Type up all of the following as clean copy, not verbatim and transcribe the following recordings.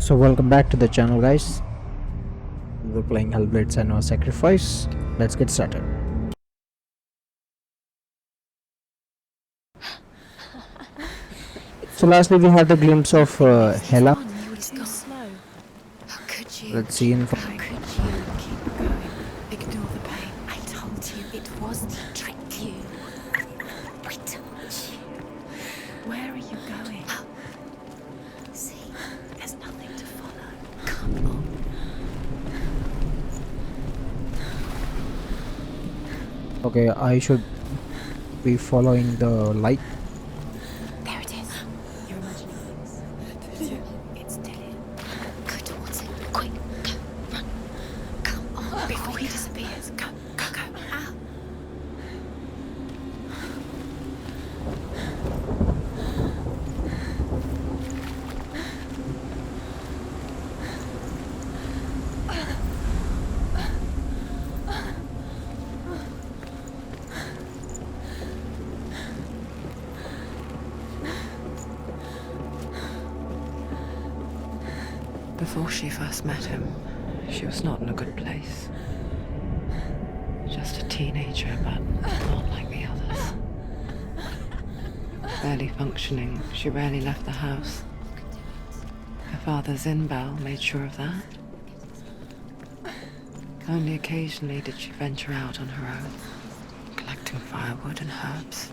So welcome back to the channel, guys. We're playing Hellblade Senua Sacrifice. Let's get started. So lastly we had a glimpse of Hela. You were too slow. How could you? Let's see in How could you keep going? Ignore the pain. I told you it was to trick you. I told you. Where are you going? See, there's nothing to follow. Come on. Okay, I should be following the light. There it is. You're imagining things. It's Dillian. Go towards it. Quick, go, run. Come on, before he disappears. Go, go, go. Ow. Before she first met him, she was not in a good place. Just a teenager, but not like the others. Barely functioning, she rarely left the house. Her father Zinbal made sure of that. Only occasionally did she venture out on her own, collecting firewood and herbs.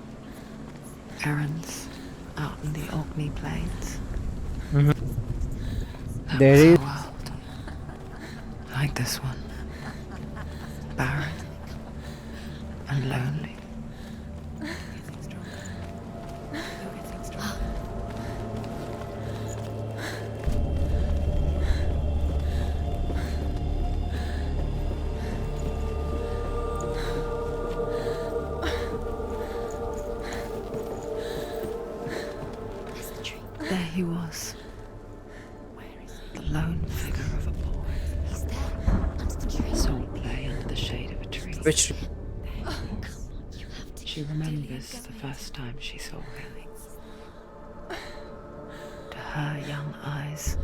Errands out in the Orkney plains. That There was is- her world. Like this one. Barren. And lonely. There he was. The lone figure of a boy. He's there, under the tree. Soul play under the shade of a tree. Which She remembers the first time she saw him. To her young eyes,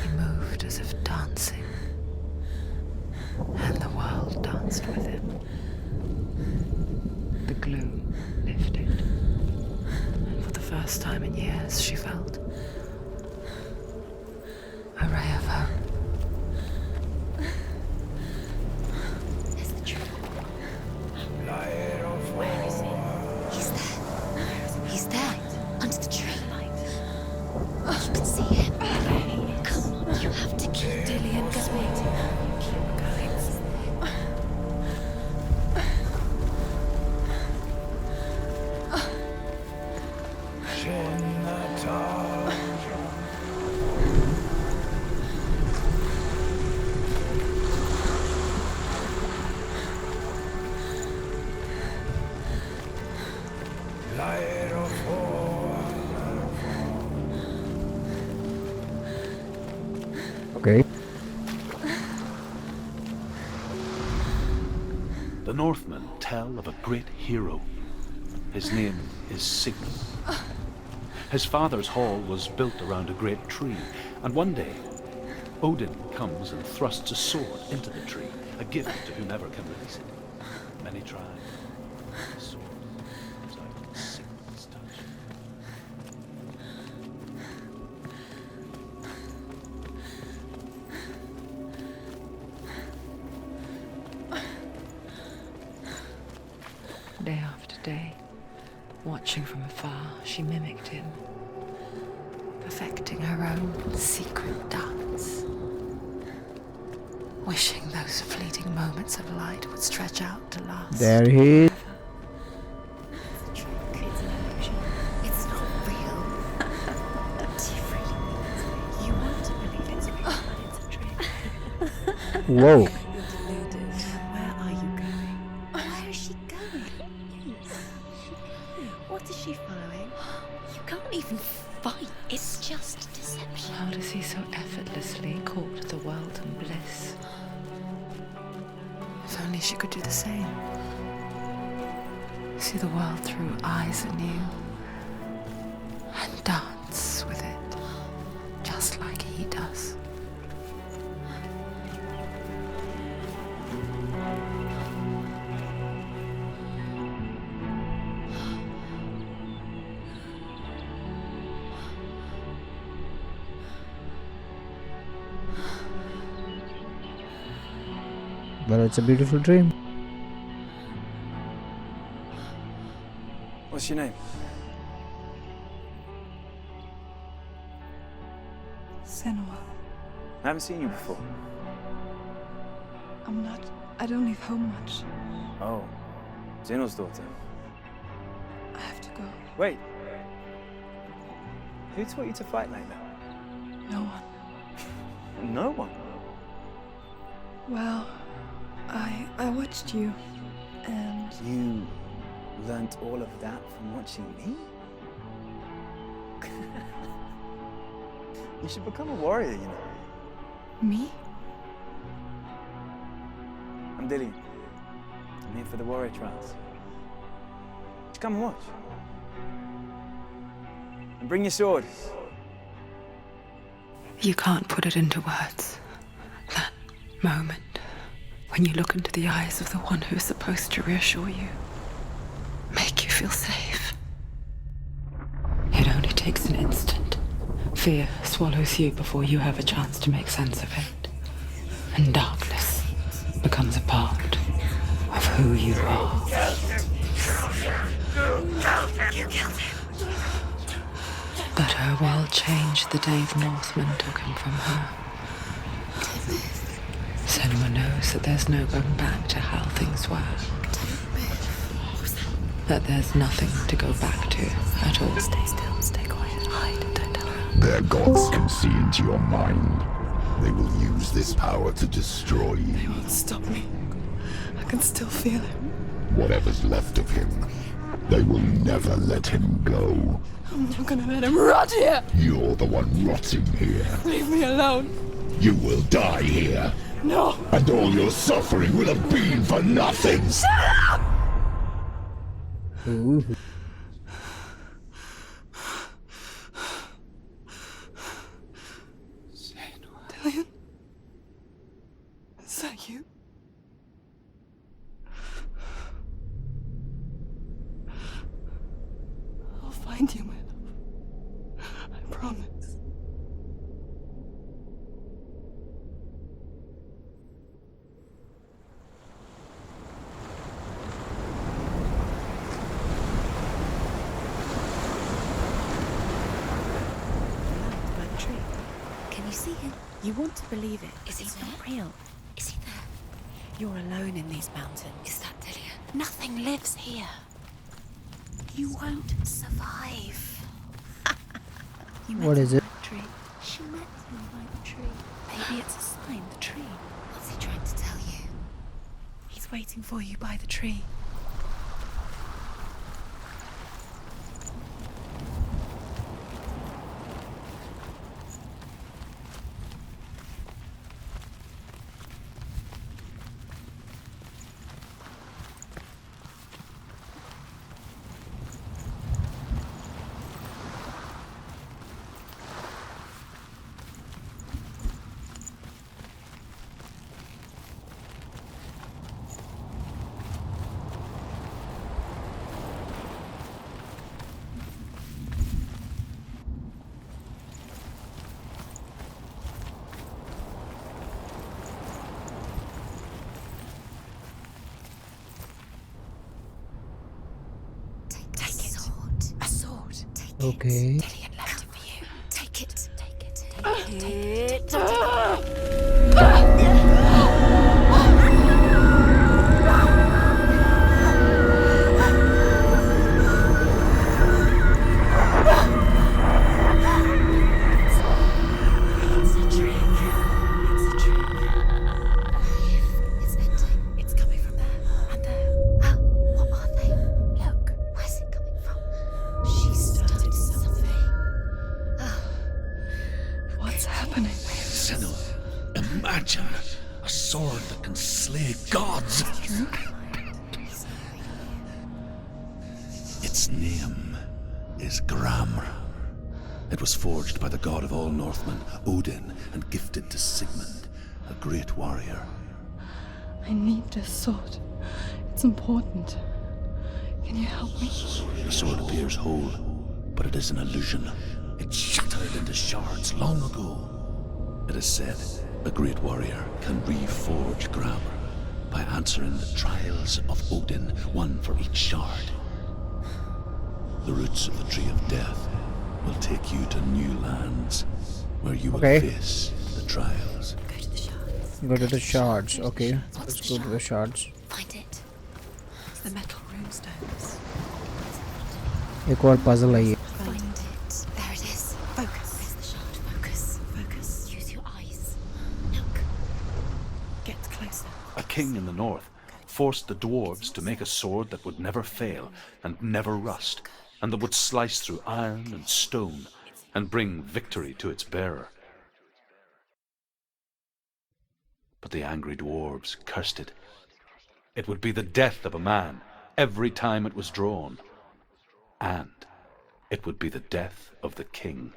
he moved as if dancing. And the world danced with him. The gloom lifted. And for the first time in years, she felt a ray of hope. There's the tree. Where is he? He's there. He's there, under the tree. You can see him. Come on, you have to keep Dillian going. Keep going. okay. The Northmen tell of a great hero. His name is Sigmund. His father's hall was built around a great tree, and one day, Odin comes and thrusts a sword into the tree, a gift to whomever can release it. Many try. The sword comes out in Sigmund's touch. Day after day, watching from afar, she mimicked him, perfecting her own secret dance, wishing those fleeting moments of light would stretch out to last. There he is. It's a trick. It's an illusion. It's not real. Do you really mean it? You want to believe it's real, but it's a trick. Whoa. You're deluded. Where are you going? Where is she going? What is she following? You can't even fight. It's just deception. How does he so effortlessly court the world and bliss? If only she could do the same. See the world through eyes anew and dance with it, just like he does. But it's a beautiful dream. What's your name? Senua. I haven't seen you before. I don't leave home much. Oh, Zeno's daughter. I have to go. Wait. Who taught you to fight like that? No one. No one. Well, I watched you, and You learnt all of that from watching me? You should become a warrior, you know. me? I'm Dillian. I'm here for the warrior trials. Just come and watch. And bring your sword. You can't put it into words. That moment when you look into the eyes of the one who's supposed to reassure you, make you feel safe. It only takes an instant. Fear swallows you before you have a chance to make sense of it. And darkness becomes a part of who you are. You killed him. But her world changed the day the Northmen took him from her. Senua knows that there's no going back to how things were. That there's nothing to go back to at all. Stay still, stay quiet, hide, don't tell her. Their gods can see into your mind. They will use this power to destroy They you. won't stop me. I can still feel him. Whatever's left of him, they will never let him go. I'm not gonna let him rot here. You're the one rotting here. Leave me alone. You will die here. No. And all your suffering will have been for nothing. Ooh. Dillian? Is that you? I'll find you, my love. I promise. By the tree. Can you see him? You want to believe it. Is he not real? Is he there? You're alone in these mountains. Is that Dillian? Nothing lives here. You won't survive. You met What is him it? by the tree. She met him by the tree. Maybe it's a sign, the tree. What's he trying to tell you? He's waiting for you by the tree. Take it. A sword. Take Okay. it. Dillian left it for you. Take it. Take it. Take it. It's a trick. It's a trick. It's ending. It's coming from there and there. Oh, what are they? Look, where's it coming from? She started something. Oh, What's happening? Senua, imagine a sword that can slay gods. Its name is Gramr, It was forged by the god of all Northmen, Odin, and gifted to Sigmund, a great warrior. I need this sword. It's important. Can you help me? The sword appears whole, but it is an illusion. It shattered into shards long ago. It is said a great warrior can reforge grammar by answering the trials of Odin, one for each shard. The roots of the Tree of Death will take you to new lands where you will face the trials. Go to the shards. Go to the shards. Okay, let's go to the shards. Find it. It's the metal runestones. एक और puzzle है ये. Find it. There it is. Focus. Where's the shard? Focus. Focus. Use your eyes. Look. Get closer. A king in the north forced the dwarves to make a sword that would never fail and never rust, and that would slice through iron and stone and bring victory to its bearer. But the angry dwarves cursed it. It would be the death of a man every time it was drawn, and it would be the death of the king.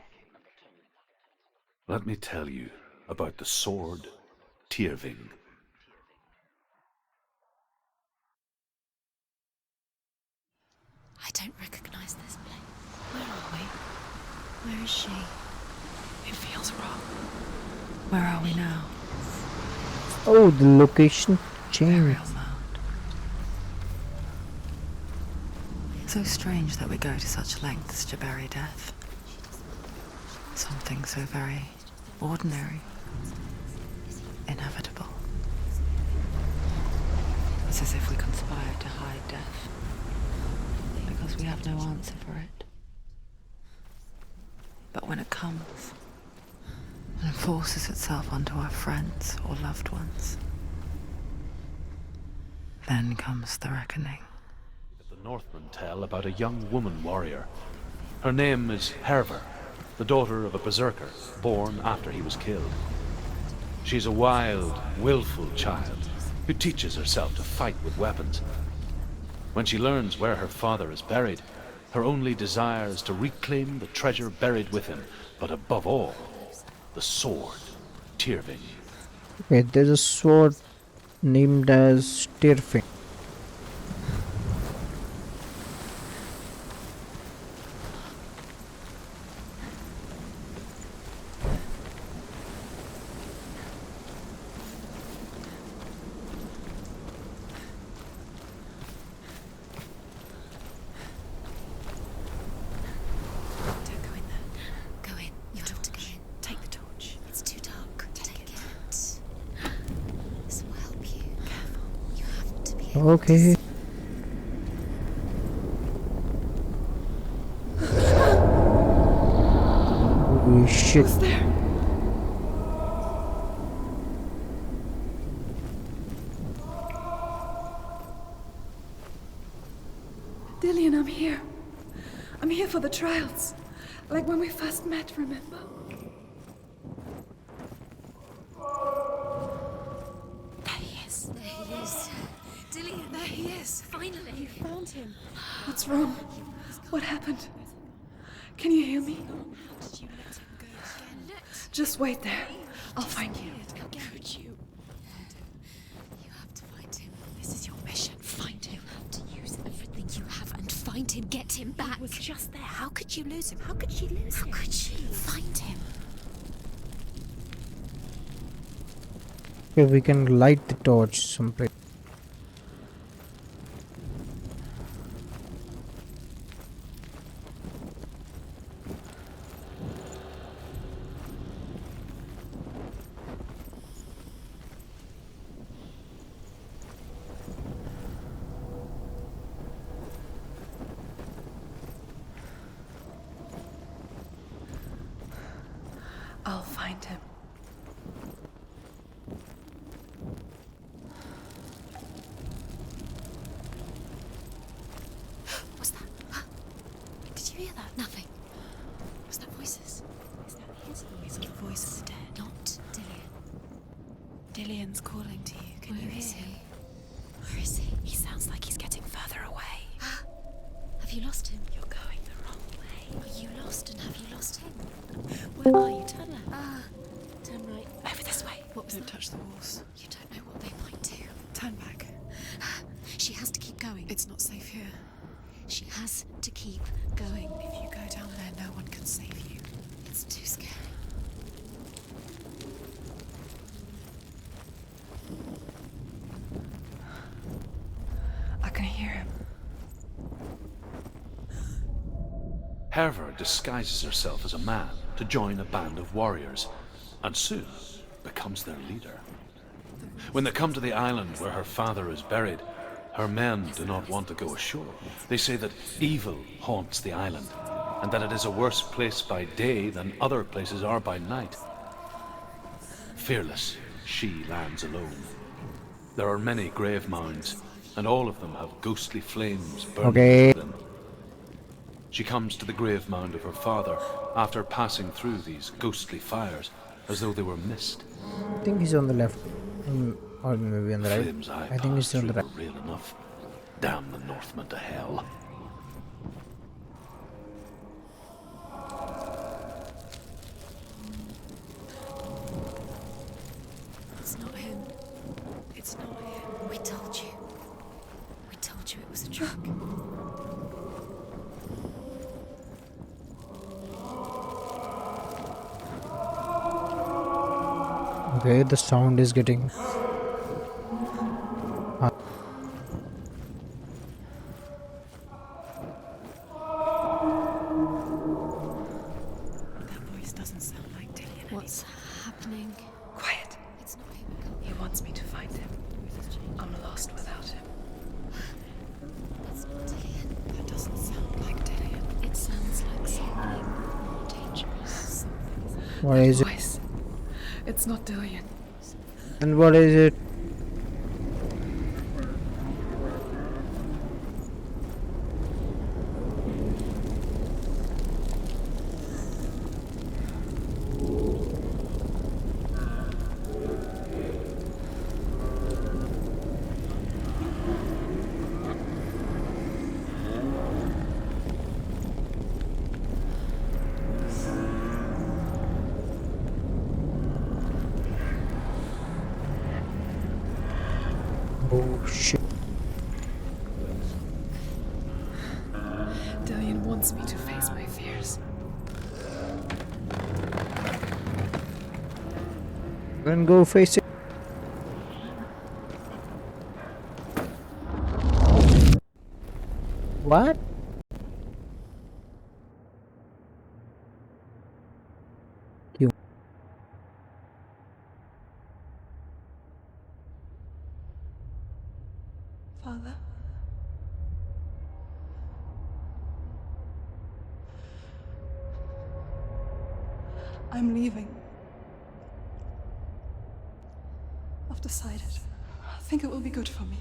Let me tell you about the sword Tyrving. I don't recognize this place. Where are we? Where is she? It feels wrong. Where are we now? Oh, the location changed. Burial mound. So strange that we go to such lengths to bury death. Something so very ordinary, inevitable. It's as if we conspired to hide death, because we have no answer for it. But when it comes and forces itself onto our friends or loved ones, then comes the reckoning. The Northmen tell about a young woman warrior. Her name is Hervor, the daughter of a berserker born after he was killed. She's a wild, willful child who teaches herself to fight with weapons. When she learns where her father is buried, her only desire is to reclaim the treasure buried with him, but above all, the sword, Tyrving. Okay, there's a sword named as Tyrving. Don't go in there. Go in. You have to go in. Take the torch. It's too dark. Take it. This will help you. Careful. You have to be able to Okay. see. Holy shit. Who's there? Dillian, I'm here. I'm here for the trials. Like when we first met, remember? There he is. There he is. Dillian, there he is. Finally. You Found him. What's wrong? What happened? Can you hear me? How did you let him go again? Just wait there. I'll find you. How could you? You have to find him. This is your mission. Find him. You have to use everything you have and find him. Get him back. He was just there. How could you lose him? How could she lose How him? could she? Find him. Okay, we can light the torch someplace. I'll find him. What's that? Did you hear that? Nothing. Was that voices? Is that his voice or the voice of the dead? Not Dillian. Dillian's calling to you. Can you Where is hear him? he? Where is he? He sounds like he's getting further away. Have you lost him? You're going the wrong way. Are you lost? lost, and have you lost him? Where are you? Turn left. Turn right. Over this way. What was Don't that? touch the walls. You don't know what they might do. Turn back. She has to keep going. It's not safe here. She has to keep going. If you go down there, no one can save you. It's too scary. I can hear him. Herva disguises herself as a man to join a band of warriors, and soon becomes their leader. When they come to the island where her father is buried, her men do not want to go ashore. They say that evil haunts the island, and that it is a worse place by day than other places are by night. Fearless, she lands alone. There are many grave mounds, and all of them have ghostly flames burning Okay. through them. She comes to the grave mound of her father after passing through these ghostly fires, as though they were mist. I think he's on the left. Or maybe on the right. Flames I I think he's passed on the through right. were real enough. Damn the Northmen to hell. It's not him. It's not him. We told you. We told you it was a trick. Okay, the sound is getting. That voice doesn't sound like Dillian. What's happening? Quiet. It's not him. He wants me to find him. I'm lost without him. That's not Dillian. That doesn't sound like Dillian. It sounds like something more dangerous. What is it? Voice. It's not Dillian. And what is it? Oh shit. Dillian wants me to face my fears. Then go face it. What? You. Father? I'm leaving. I've decided. I think it will be good for me.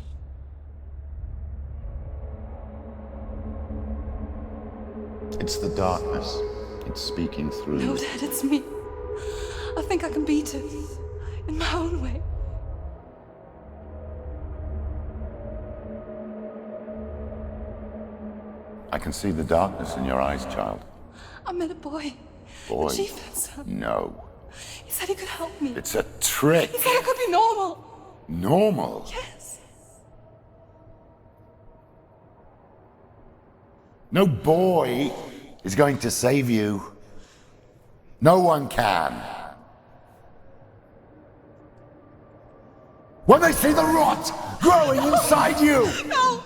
It's the darkness. It's speaking through No, you. Dad, it's me. I think I can beat it. In my own way. I can see the darkness in your eyes, child. I met a boy. Boy. A chieftain's son. No. He said he could help me. It's a trick. He said I could be normal. Normal. Yes. No boy is going to save you. No one can. When they see the rot growing inside you, No!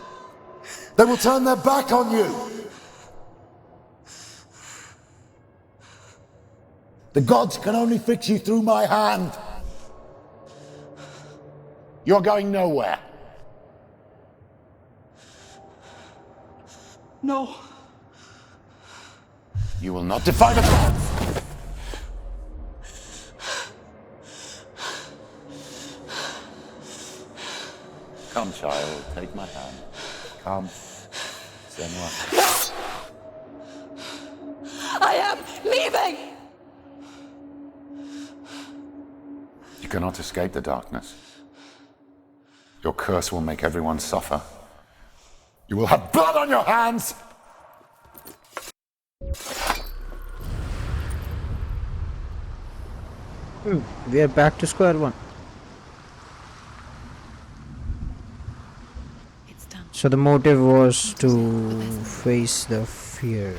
they will turn their back on you. The gods can only fix you through my hand. You're going nowhere. No. You will not defy the gods. Come, child, take my hand. Come, Senua. I am leaving! You cannot escape the darkness. Your curse will make everyone suffer. You will have blood on your hands! We are back to square one. It's done. So the motive was to face the fear.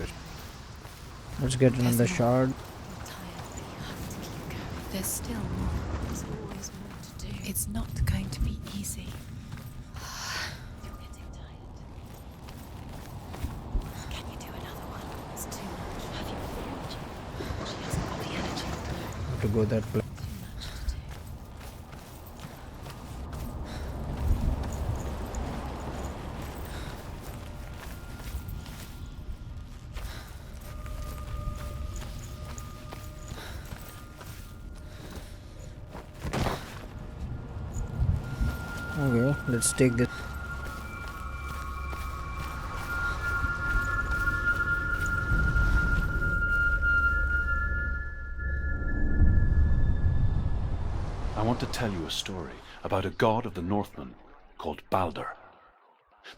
Let's get another shard. You're tired, but you have to keep going. There's still more. There's always more to do. It's not going to be easy. You're getting tired. Can you do another one? It's too much. Have you got the energy? She hasn't got the energy. To go that place. Too much to do. Okay, let's take this. I want to tell you a story about a god of the Northmen called Balder.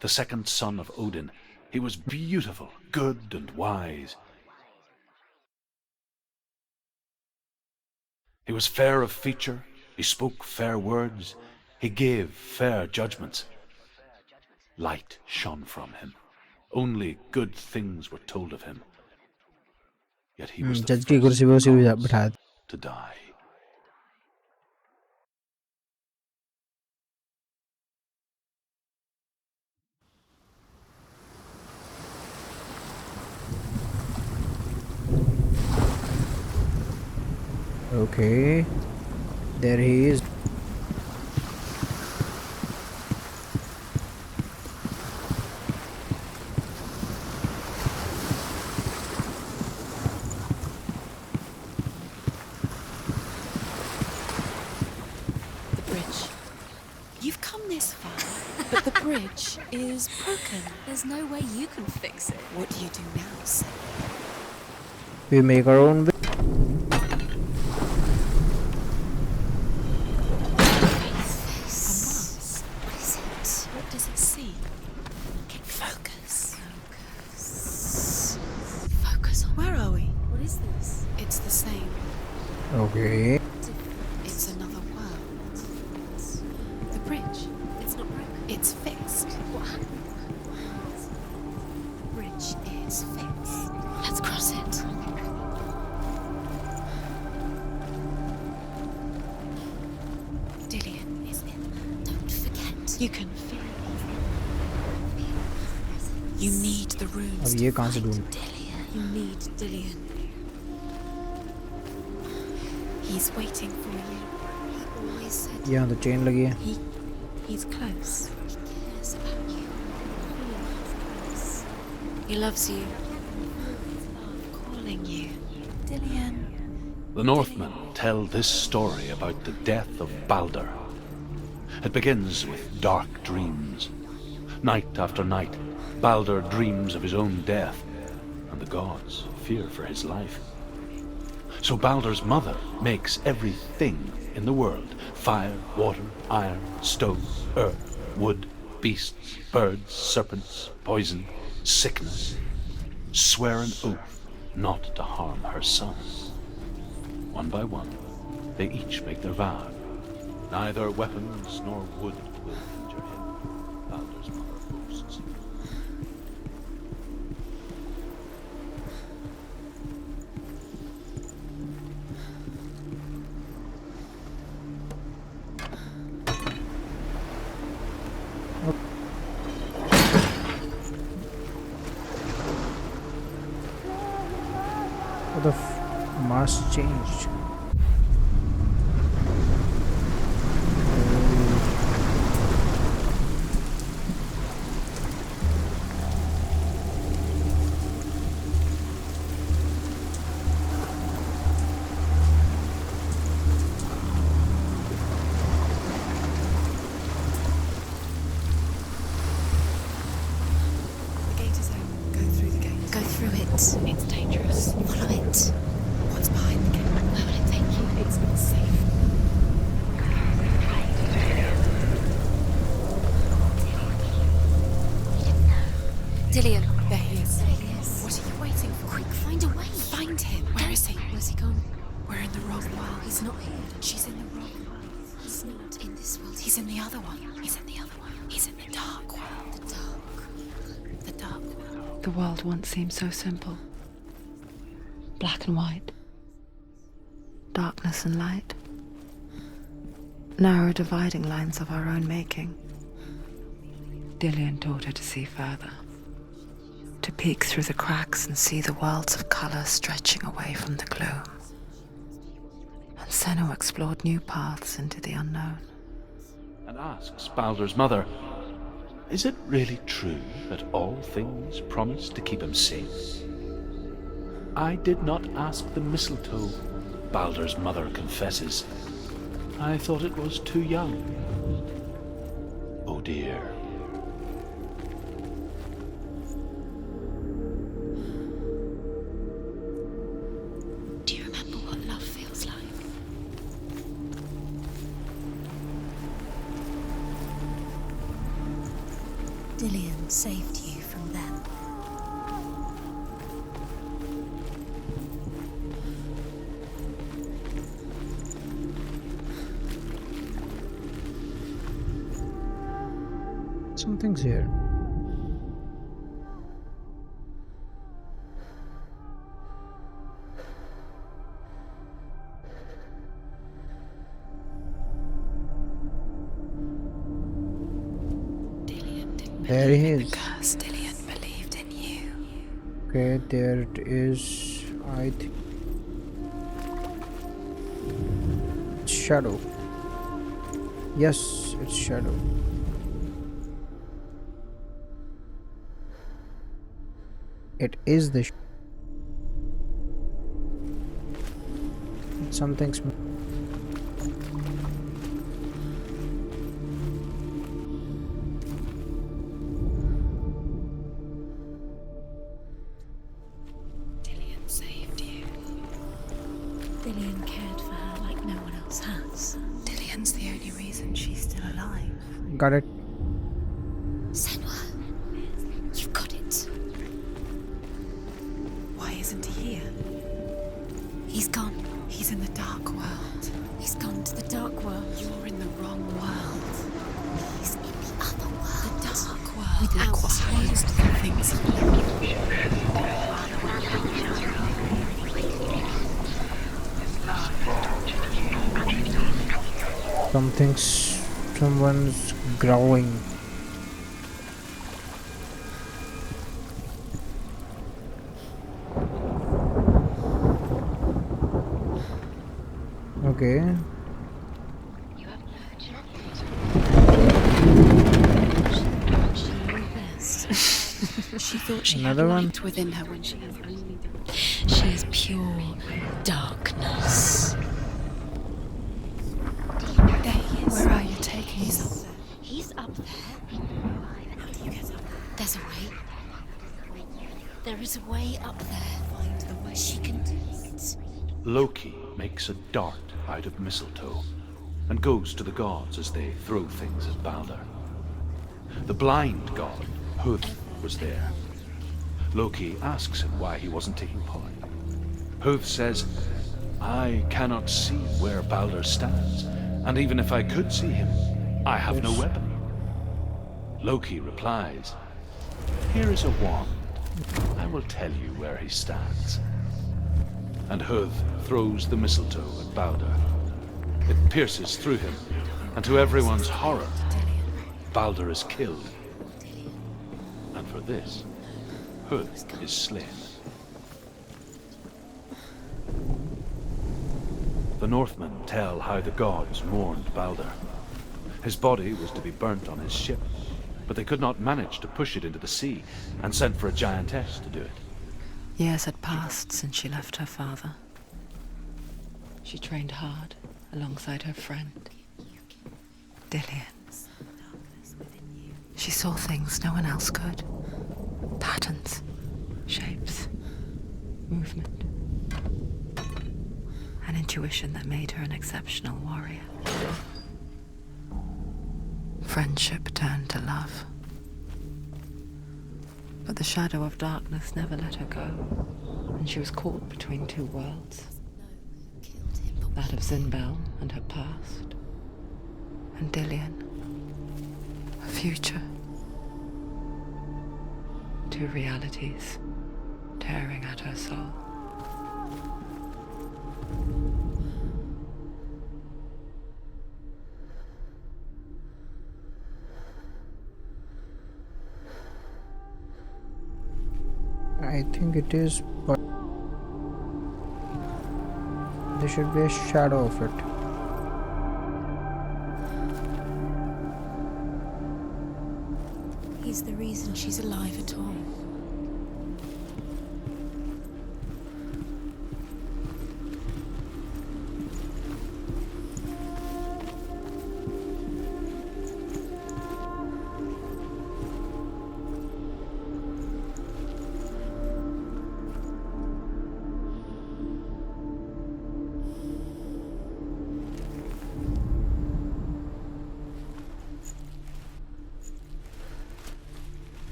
The second son of Odin. He was beautiful, good and wise. He was fair of feature, he spoke fair words, he gave fair judgments. Light shone from him. Only good things were told of him. Yet he was the Judge की कुर्सी पे उसी को first बिठा दे. to die. Okay, there he is. The bridge. You've come this far, but the bridge is broken. There's no way you can fix it. What do you do now, Sam? We make our own way. What is it? What does it see? Focus. Focus on. Where are we? What is this? It's the same. Okay. It's another world. The bridge. It's not broken. It's fixed. What happened? The bridge is fixed. Let's cross it. Dillian is in. Don't forget. You can feel it. You need the runes. अब ये कहाँ से ढूंढ? Dillian. You need Dillian. He's waiting for you. He always said यहाँ तो chain लगी है. He's close. he cares about you. He loves you. Calling you. Dillian. The Northmen tell this story about the death of Balder. It begins with dark dreams. Night after night, Balder dreams of his own death, and the gods fear for his life. So Balder's mother makes everything in the world: fire, water, iron, stone, earth, wood, beasts, birds, serpents, poison, sickness. Swear an oath not to harm her son. One by one, they each make their vow. Neither weapons nor wood will injure him, Balder's mother boasts. What the mask changed. The gate is open. Go through the gate. Go through it. It's dangerous. Follow it. What's behind the gate? Where will it She's in the wrong world. He's not in this world. He's in the other one. He's in the other one. He's in the dark world. The dark world. The world once seemed so simple. Black and white. Darkness and light. Narrow dividing lines of our own making. Dillian taught her to see further. To peek through the cracks and see the worlds of color stretching away from the gloom. And Senua explored new paths into the unknown. And asks Baldur's mother, is it really true that all things promise to keep him safe? I did not ask the mistletoe, Baldur's mother confesses. I thought it was too young. Oh dear. Do you remember what love feels like? Dillian saved you from them. Something's here. There he is. Because Dillian believed in you. Okay, there it is. I think it's Shadow. Yes, it's Shadow. It is the something's Dillian saved you. Dillian cared for her like no one else has. Dillian's the only reason she's still alive. got it. Senua, you've got it. Why isn't he here? He's gone. He's in the dark world. He's gone to the dark world. You're in the wrong world. He's in the other world. The dark world. Without most of the things of Someone's growling. Okay. She thought she Another had one? light within her when she has only done. She is pure darkness. There he is. Where are you taking him? He's up there. How do you get up? There's a way. There is a way up there. Find the way. She can do it. Loki makes a dart out of mistletoe and goes to the gods as they throw things at Baldur. The blind god, Hud, was there. Loki asks him why he wasn't taking part. Hud says, I cannot see where Baldur stands, and even if I could see him, I have no weapon. Loki replies, here is a wand. I will tell you where he stands. And Hud throws the mistletoe at Baldur. It pierces through him, and to everyone's horror, Baldur is killed. And for this, Hud is slain. The Northmen tell how the gods mourned Baldur. His body was to be burnt on his ship, but they could not manage to push it into the sea and sent for a giantess to do it. Years had passed since she left her father. She trained hard alongside her friend, Dillian. She saw things no one else could. Patterns, shapes, movement. An intuition that made her an exceptional warrior. Friendship turned to love. But the shadow of darkness never let her go, and she was caught between two worlds. Killed him, but That of Zinbel and her past. And Dillian, her future. Two realities tearing at her soul. I think it is, but there should be a shadow of it. He's the reason she's alive at all.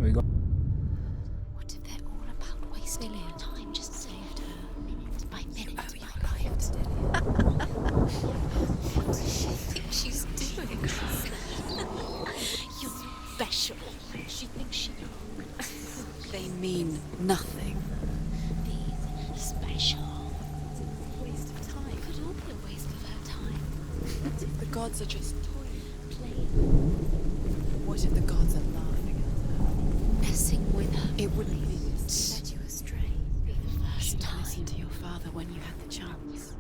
We got. What if they're all about wasting her time? Just saved her minute by minute. Oh, you lied. What does she think she's doing? You're special. She thinks she. They mean nothing. These special. Waste of time. It could all be a waste of her time. What if the gods are just playing? What if the gods are laughing at her? Messing with her. It wouldn't be led you astray. Be the first time. Listen to your father when you had the chance.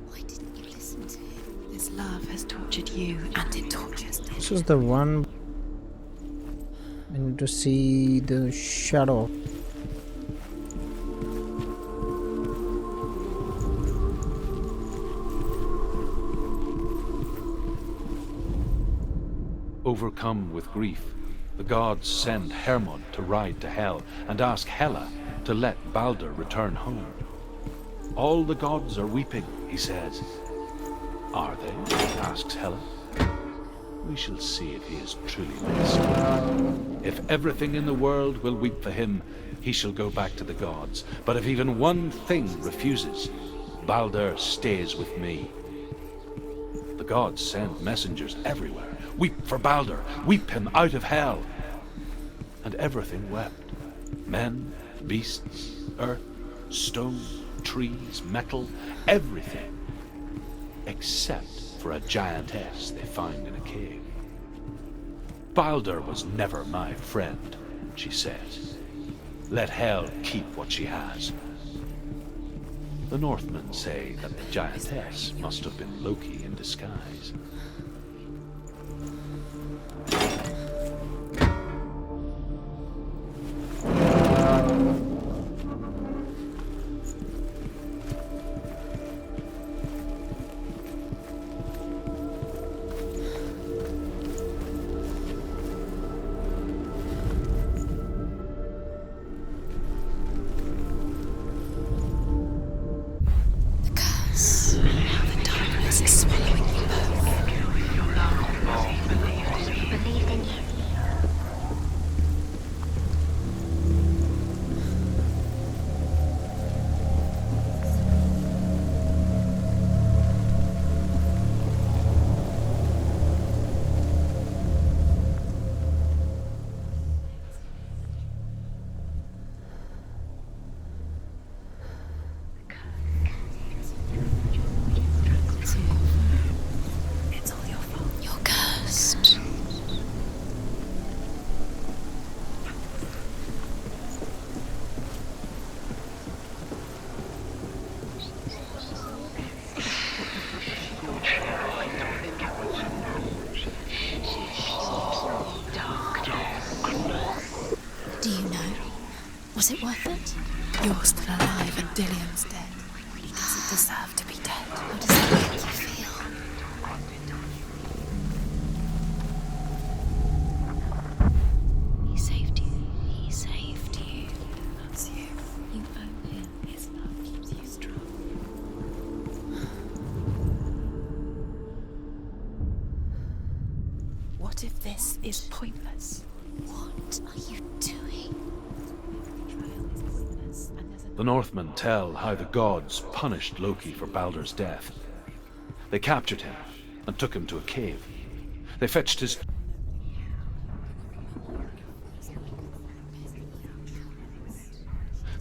Why didn't you listen to him? This love has tortured you, and it tortures them. This is the one. I need to see the shadow. Overcome with grief, the gods send Hermod to ride to Hel and ask Hela to let Balder return home. All the gods are weeping, he says. Are they? Asks Hela. We shall see if he is truly missed. If everything in the world will weep for him, he shall go back to the gods. But if even one thing refuses, Balder stays with me. The gods send messengers everywhere. Weep for Balder, weep him out of hell. And everything wept. Men, beasts, earth, stone, trees, metal, everything. Except for a giantess they find in a cave. Balder was never my friend, she says. Let Hel keep what she has. The Northmen say that the giantess must have been Loki in disguise. Was it worth it? You're still alive and Dillian's dead. He doesn't deserve to be dead. How does that make you feel? He saved you. He saved you. That's you. You owe him. His love keeps you strong. What if this is pointless? What are you doing? The Northmen tell how the gods punished Loki for Baldur's death. They captured him and took him to a cave. They fetched his...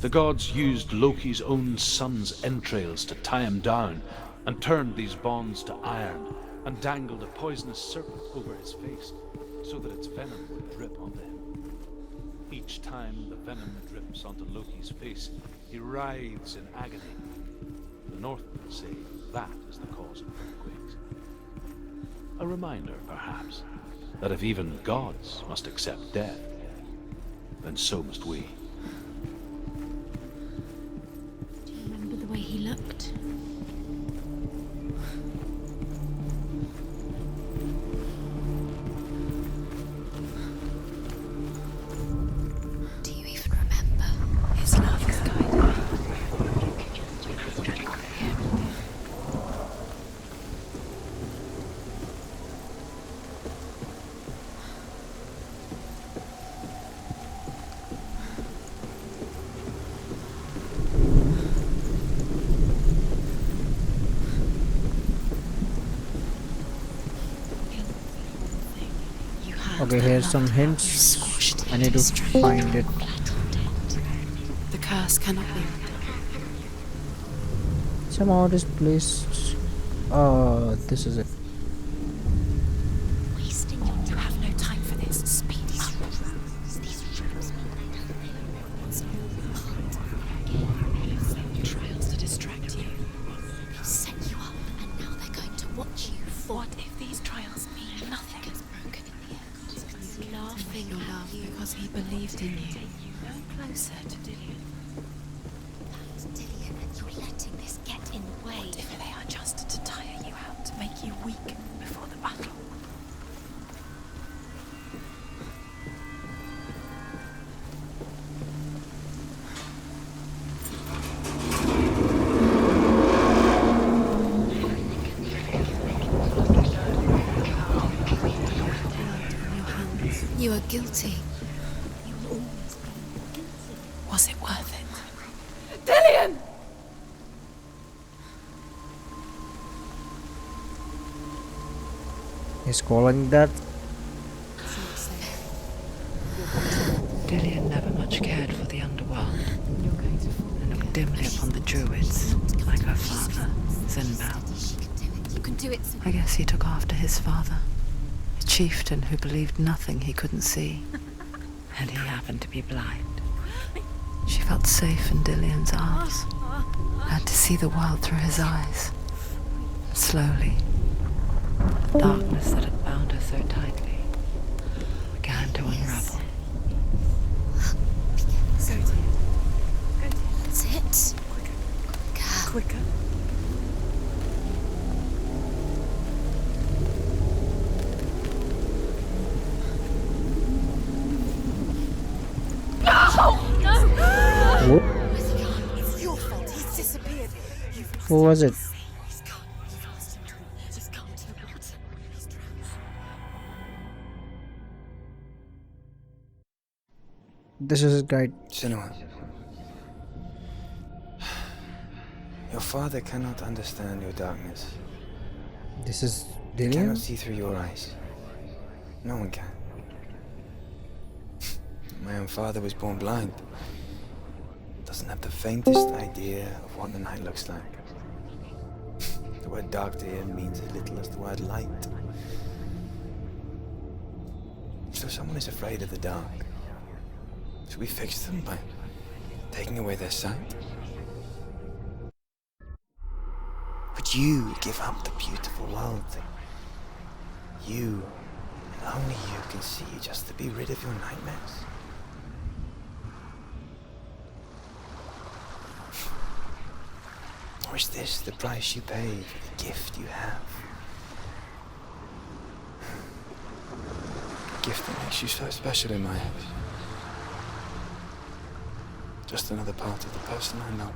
The gods used Loki's own son's entrails to tie him down and turned these bonds to iron and dangled a poisonous serpent over his face so that its venom would drip onto him. Each time the venom drips onto Loki's face, he writhes in agony. The Northmen say that is the cause of earthquakes. A reminder, perhaps, that if even gods must accept death, then so must we. Do you remember the way he looked? Do you even remember his love? Okay, here's some hints. I need to find it. The curse cannot be undone. Somehow this place. Oh, this is it. Wasting your time. You have no time for this. Speed up. These rooms trials to distract you. They've set you up, and now they're going to watch you. What if these trials mean nothing? It's broken in the end. He's laughing Your love because he believed in you. No closer to Dillion. That's Dillion, and you're letting this get in the way. What if they are just to tire you out, to make you weak before the battle? You are guilty. You will always be guilty. Was it worth it? Dillion! He's calling that. Dillion never much cared for the underworld, and looked dimly upon the druids, like her father, Zinbao. You can do it. I guess he took after his father, a chieftain who believed nothing he couldn't see, and he happened to be blind. She felt safe in Dillion's arms, had to see the world through his eyes. Slowly, the darkness that had bound her so tightly began to unravel. That's it. Quicker. What? It's your fault. He's disappeared. Who was it? This is his guide. Senua. Your father cannot understand your darkness. This is He Dillion? cannot see through your eyes. No one can. My own father was born blind. Doesn't have the faintest idea of what the night looks like. The word dark to him means as little as the word light. So someone is afraid of the dark. Should we fix them by taking away their sight? Would you give up the beautiful world that you, and only you, can see just to be rid of your nightmares? Or is this the price you pay for the gift you have? A gift that makes you so special in my eyes. Just another part of the person I love.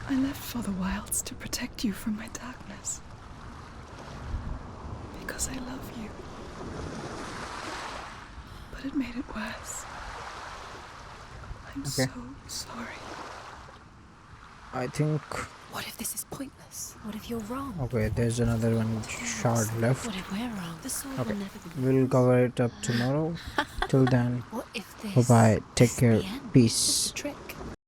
I left for the wilds to protect you from my darkness. Because I love you. thought it made it worse. I'm Okay. so sorry. I think. What if this is pointless? What if you're wrong? Okay, there's another one shard left. What if we're wrong? The sword Okay, will never be we'll cover it up tomorrow. Till then, What if this bye bye. Take is care. the end? Peace. Just a trick.